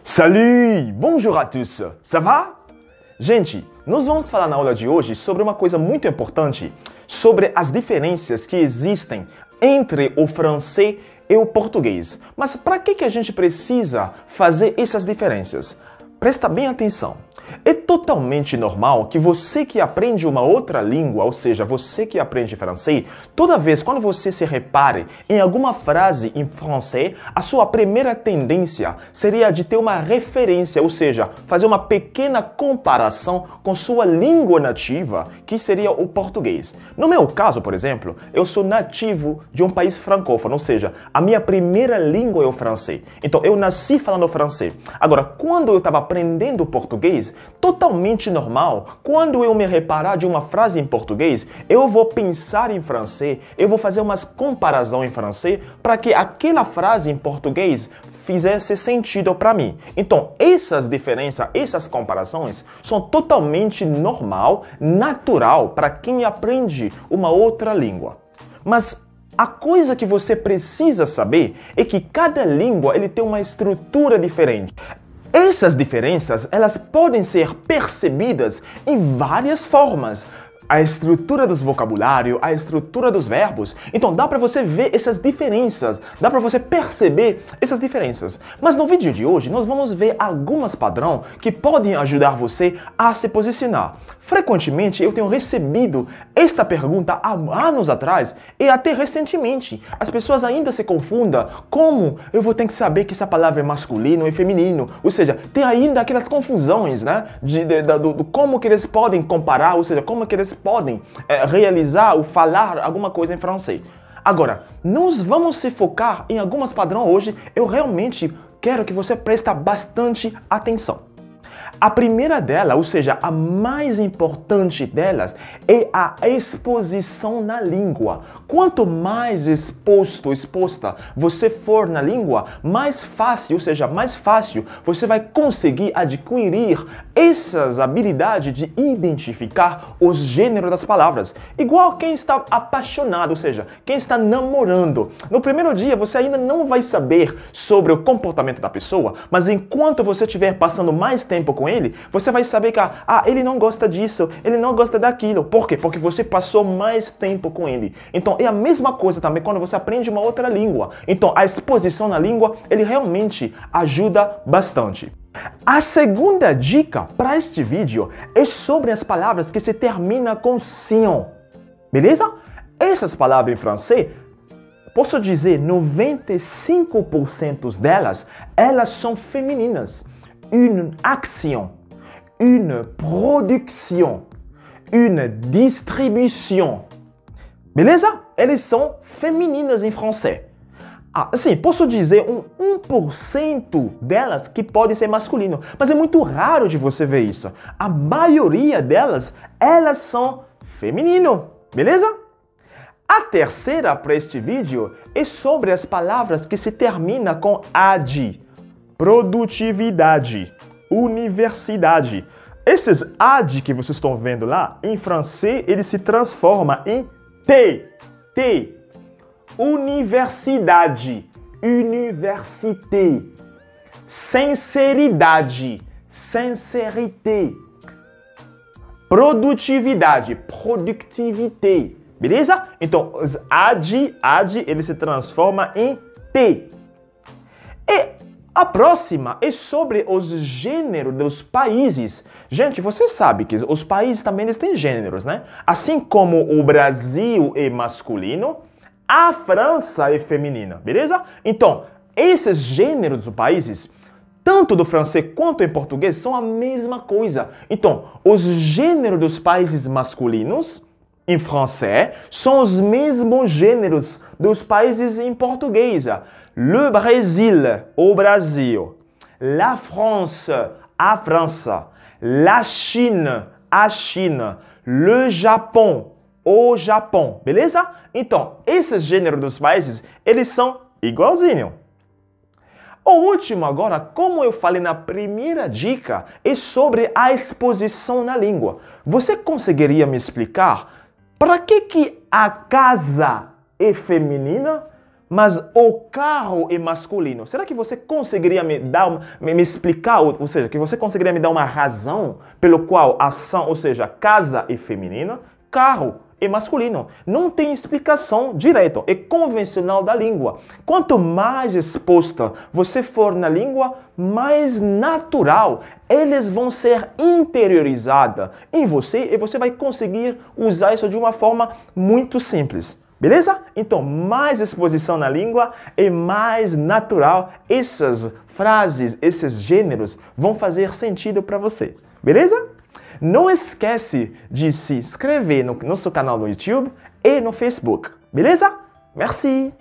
Salut! Bonjour à tous! Ça va? Gente, nós vamos falar na aula de hoje sobre uma coisa muito importante, sobre as diferenças que existem entre o francês e o português. Mas para que a gente precisa fazer essas diferenças? Presta bem atenção. É totalmente normal que você que aprende uma outra língua, ou seja, você que aprende francês, toda vez quando você se repare em alguma frase em francês, a sua primeira tendência seria de ter uma referência, ou seja, fazer uma pequena comparação com sua língua nativa, que seria o português. No meu caso, por exemplo, eu sou nativo de um país francófono, ou seja, a minha primeira língua é o francês. Então, eu nasci falando francês. Agora, quando eu estava aprendendo português, totalmente normal, quando eu me reparar de uma frase em português, eu vou pensar em francês, eu vou fazer umas comparações em francês para que aquela frase em português fizesse sentido para mim. Então, essas diferenças, essas comparações são totalmente normal, natural para quem aprende uma outra língua. Mas a coisa que você precisa saber é que cada língua ele tem uma estrutura diferente. Essas diferenças, elas podem ser percebidas em várias formas. A estrutura dos vocabulários, a estrutura dos verbos. Então dá para você ver essas diferenças, dá para você perceber essas diferenças. Mas no vídeo de hoje nós vamos ver algumas padrões que podem ajudar você a se posicionar. Frequentemente eu tenho recebido esta pergunta há anos atrás e até recentemente. As pessoas ainda se confundem como eu vou ter que saber que essa palavra é masculino e feminino. Ou seja, tem ainda aquelas confusões, né? Do como que eles podem comparar, ou seja, como que eles podem realizar ou falar alguma coisa em francês. Agora, nós vamos se focar em algumas padrões hoje. Eu realmente quero que você preste bastante atenção. A primeira delas, ou seja, a mais importante delas, é a exposição na língua. Quanto mais exposta você for na língua, mais fácil, ou seja, mais fácil você vai conseguir adquirir essas habilidades de identificar os gêneros das palavras. Igual quem está apaixonado, ou seja, quem está namorando. No primeiro dia você ainda não vai saber sobre o comportamento da pessoa, mas enquanto você estiver passando mais tempo com ele, você vai saber que ele não gosta disso, ele não gosta daquilo. Por quê? Porque você passou mais tempo com ele. Então é a mesma coisa também quando você aprende uma outra língua. Então a exposição na língua, ele realmente ajuda bastante. A segunda dica para este vídeo é sobre as palavras que se terminam com sion. Beleza? Essas palavras em francês, posso dizer 95% delas, elas são femininas. Une action, une production, une distribution. Beleza? Eles são femininas em francês. Assim, posso dizer 1% delas que podem ser masculino, mas é muito raro de você ver isso. A maioria delas, elas são feminino. Beleza? A terceira para este vídeo é sobre as palavras que se terminam com ad. Produtividade, universidade. Esses ad que vocês estão vendo lá, em francês, ele se transforma em T. Universidade, université. Sinceridade, sincérité. Produtividade, productivité. Beleza? Então, os ad, ele se transforma em T. E a próxima é sobre os gêneros dos países. Gente, você sabe que os países também eles têm gêneros, né? Assim como o Brasil é masculino, a França é feminina, beleza? Então, esses gêneros dos países, tanto do francês quanto em português, são a mesma coisa. Então, os gêneros dos países masculinos em francês são os mesmos gêneros dos países em português. Le Brésil, o Brasil. La France, a França. La Chine, a China. Le Japão, o Japão. Beleza? Então, esses gêneros dos países, eles são igualzinhos. O último agora, como eu falei na primeira dica, é sobre a exposição na língua. Você conseguiria me explicar para que a casa é feminina, mas o carro é masculino. Será que você conseguiria me explicar, ou seja, que você conseguiria me dar uma razão pelo qual ação, ou seja, casa é feminino, carro é masculino? Não tem explicação direta, é convencional da língua. Quanto mais exposta você for na língua, mais natural eles vão ser interiorizadas em você e você vai conseguir usar isso de uma forma muito simples. Beleza? Então, mais exposição na língua e mais natural essas frases, esses gêneros vão fazer sentido para você. Beleza? Não esquece de se inscrever no nosso canal no YouTube e no Facebook. Beleza? Merci!